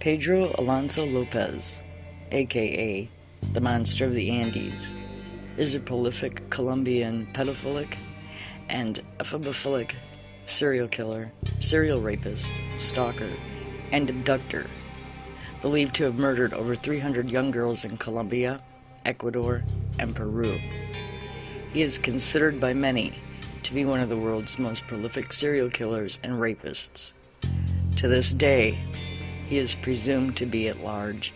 Pedro Alonso Lopez, aka the Monster of the Andes, is a prolific Colombian pedophilic and ephemophilic serial killer, serial rapist, stalker, and abductor, believed to have murdered over 300 young girls in Colombia, Ecuador, and Peru. He is considered by many to be one of the world's most prolific serial killers and rapists. To this day, he is presumed to be at large.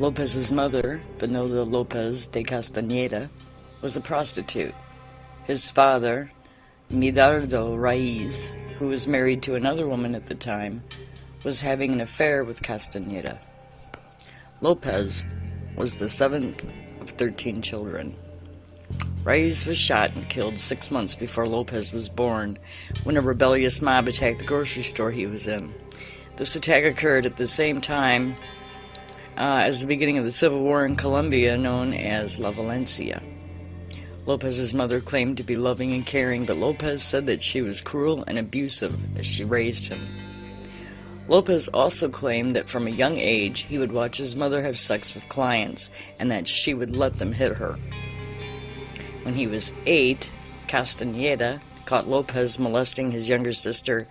Lopez's mother, Pedro Lopez de Castañeda, was a prostitute. His father, Medardo Raiz, who was married to another woman at the time, was having an affair with Castañeda. Lopez was the seventh of 13 children. Raiz was shot and killed 6 months before Lopez was born when a rebellious mob attacked the grocery store he was in. This attack occurred at the same time as the beginning of the civil war in Colombia, known as La Valencia. Lopez's mother claimed to be loving and caring, but Lopez said that she was cruel and abusive as she raised him. Lopez also claimed that from a young age he would watch his mother have sex with clients and that she would let them hit her. When he was 8, Castañeda caught Lopez molesting his younger sister,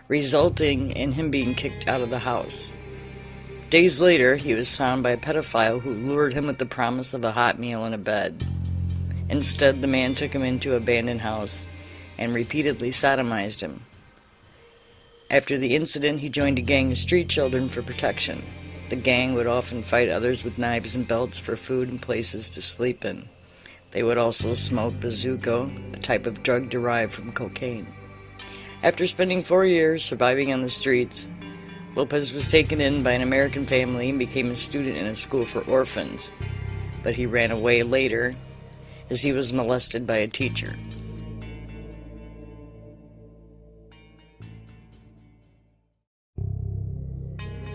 resulting in him being kicked out of the house. Days later, he was found by a pedophile who lured him with the promise of a hot meal and a bed. Instead, the man took him into an abandoned house and repeatedly sodomized him. After the incident, he joined a gang of street children for protection. The gang would often fight others with knives and belts for food and places to sleep in. They would also smoke bazuco, a type of drug derived from cocaine. After spending 4 years surviving on the streets, Lopez was taken in by an American family and became a student in a school for orphans, but he ran away later as he was molested by a teacher.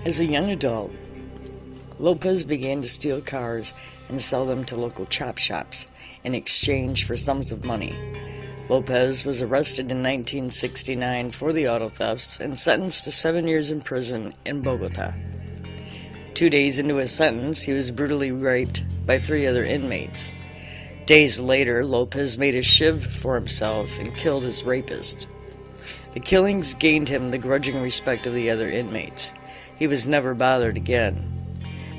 As a young adult, Lopez began to steal cars and sell them to local chop shops in exchange for sums of money. Lopez was arrested in 1969 for the auto thefts and sentenced to 7 years in prison in Bogota. 2 days into his sentence, he was brutally raped by 3 other inmates. Days later, Lopez made a shiv for himself and killed his rapist. The killings gained him the grudging respect of the other inmates. He was never bothered again,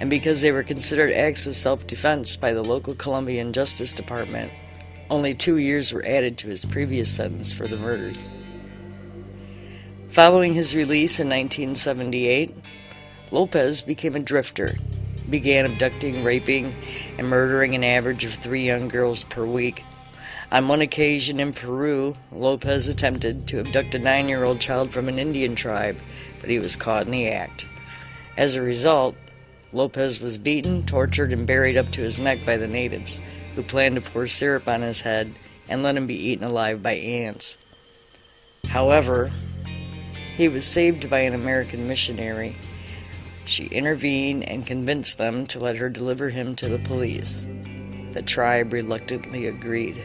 and because they were considered acts of self-defense by the local Colombian Justice Department, only 2 years were added to his previous sentence for the murders. Following his release in 1978, Lopez became a drifter, began abducting, raping, and murdering an average of 3 young girls per week. On one occasion in Peru, Lopez attempted to abduct a 9-year-old child from an Indian tribe, but he was caught in the act. As a result, Lopez was beaten, tortured, and buried up to his neck by the natives, who planned to pour syrup on his head and let him be eaten alive by ants. However, he was saved by an American missionary. She intervened and convinced them to let her deliver him to the police. The tribe reluctantly agreed,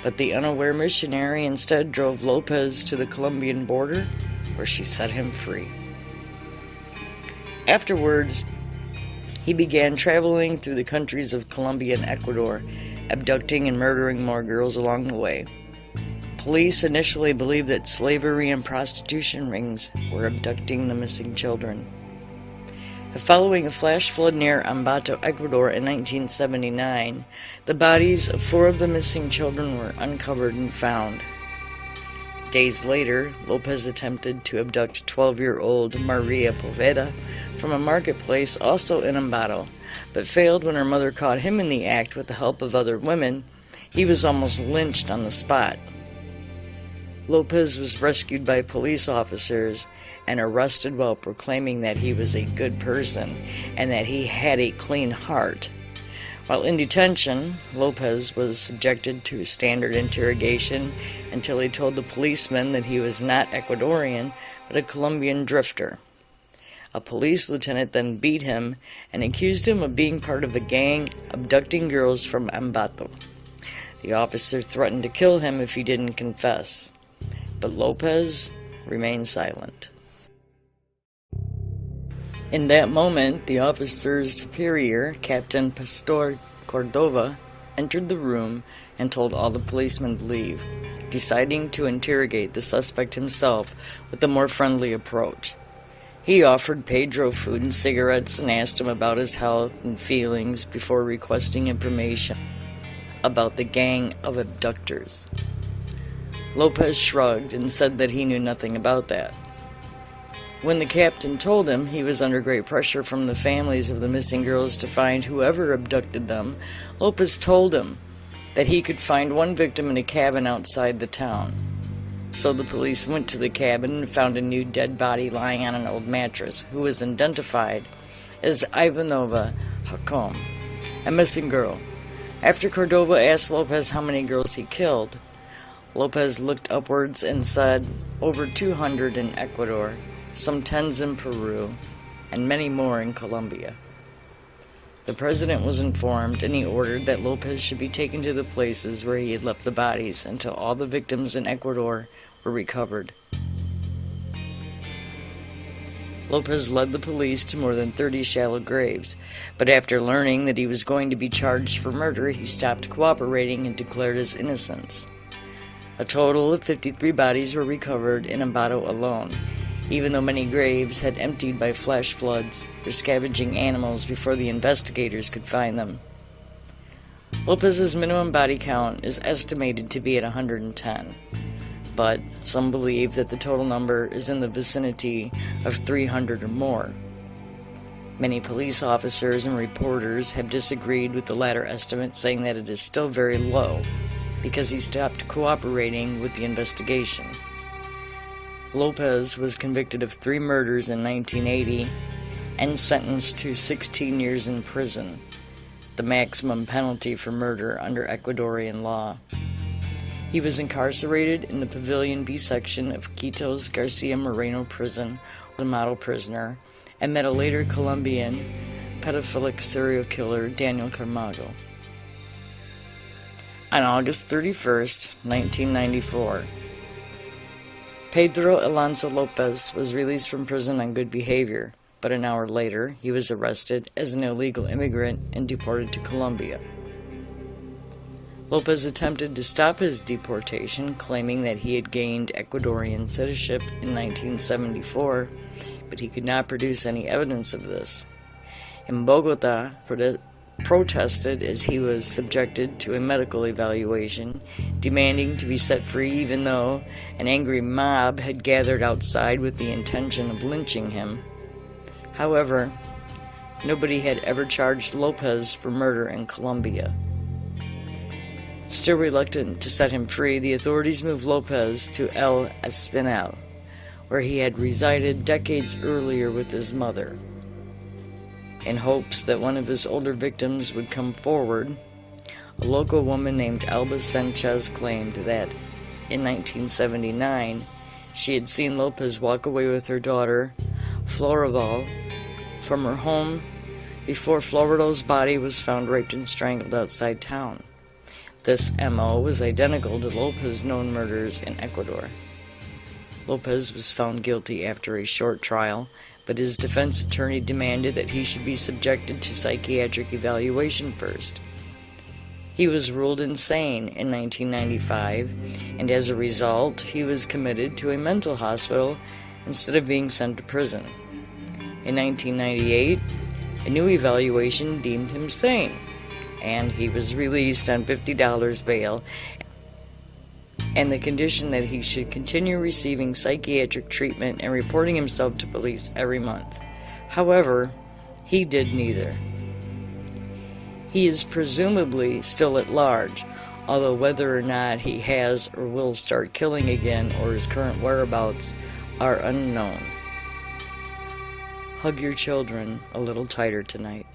but the unaware missionary instead drove Lopez to the Colombian border, where she set him free. Afterwards, he began traveling through the countries of Colombia and Ecuador, abducting and murdering more girls along the way. Police initially believed that slavery and prostitution rings were abducting the missing children. Following a flash flood near Ambato, Ecuador in 1979, the bodies of 4 of the missing children were uncovered and found. Days later, Lopez attempted to abduct 12-year-old Maria Poveda from a marketplace also in Ambato, but failed when her mother caught him in the act with the help of other women. He was almost lynched on the spot. Lopez was rescued by police officers and arrested while proclaiming that he was a good person and that he had a clean heart. While in detention, Lopez was subjected to a standard interrogation until he told the policeman that he was not Ecuadorian, but a Colombian drifter. A police lieutenant then beat him and accused him of being part of a gang abducting girls from Ambato. The officer threatened to kill him if he didn't confess. but Lopez remained silent. In that moment, the officer's superior, Captain Pastor Cordova, entered the room and told all the policemen to leave, deciding to interrogate the suspect himself with a more friendly approach. He offered Pedro food and cigarettes and asked him about his health and feelings before requesting information about the gang of abductors. Lopez shrugged and said that he knew nothing about that. When the captain told him he was under great pressure from the families of the missing girls to find whoever abducted them, Lopez told him that he could find one victim in a cabin outside the town. So the police went to the cabin and found a new dead body lying on an old mattress, who was identified as Ivanova Hakom, a missing girl. After Cordova asked Lopez how many girls he killed, Lopez looked upwards and said, over 200 in Ecuador, some 10s in Peru, and many more in Colombia. The president was informed, and he ordered that Lopez should be taken to the places where he had left the bodies until all the victims in Ecuador were recovered. Lopez led the police to more than 30 shallow graves, but after learning that he was going to be charged for murder, he stopped cooperating and declared his innocence. A total of 53 bodies were recovered in Ambato alone, even though many graves had emptied by flash floods or scavenging animals before the investigators could find them. Lopez's minimum body count is estimated to be at 110, but some believe that the total number is in the vicinity of 300 or more. Many police officers and reporters have disagreed with the latter estimate, saying that it is still very low because he stopped cooperating with the investigation. Lopez was convicted of 3 murders in 1980 and sentenced to 16 years in prison, the maximum penalty for murder under Ecuadorian law. He was incarcerated in the Pavilion B section of Quito's Garcia Moreno prison, the model prisoner, and met a later Colombian pedophilic serial killer, Daniel Camargo. On August 31st, 1994, Pedro Alonso Lopez was released from prison on good behavior, but an hour later he was arrested as an illegal immigrant and deported to Colombia. Lopez attempted to stop his deportation, claiming that he had gained Ecuadorian citizenship in 1974, but he could not produce any evidence of this. In Bogota, protested as he was subjected to a medical evaluation, demanding to be set free even though an angry mob had gathered outside with the intention of lynching him. However, nobody had ever charged Lopez for murder in Colombia. Still reluctant to set him free, the authorities moved Lopez to El Espinal, where he had resided decades earlier with his mother. In hopes that one of his older victims would come forward, a local woman named Alba Sanchez claimed that, in 1979, she had seen Lopez walk away with her daughter, Florival, from her home before Florival's body was found raped and strangled outside town. This MO was identical to Lopez's known murders in Ecuador. Lopez was found guilty after a short trial, but his defense attorney demanded that he should be subjected to psychiatric evaluation first. He was ruled insane in 1995, and as a result, he was committed to a mental hospital instead of being sent to prison. In 1998, a new evaluation deemed him sane, and he was released on $50 bail and the condition that he should continue receiving psychiatric treatment and reporting himself to police every month. However, he did neither. He is presumably still at large, although whether or not he has or will start killing again or his current whereabouts are unknown. Hug your children a little tighter tonight.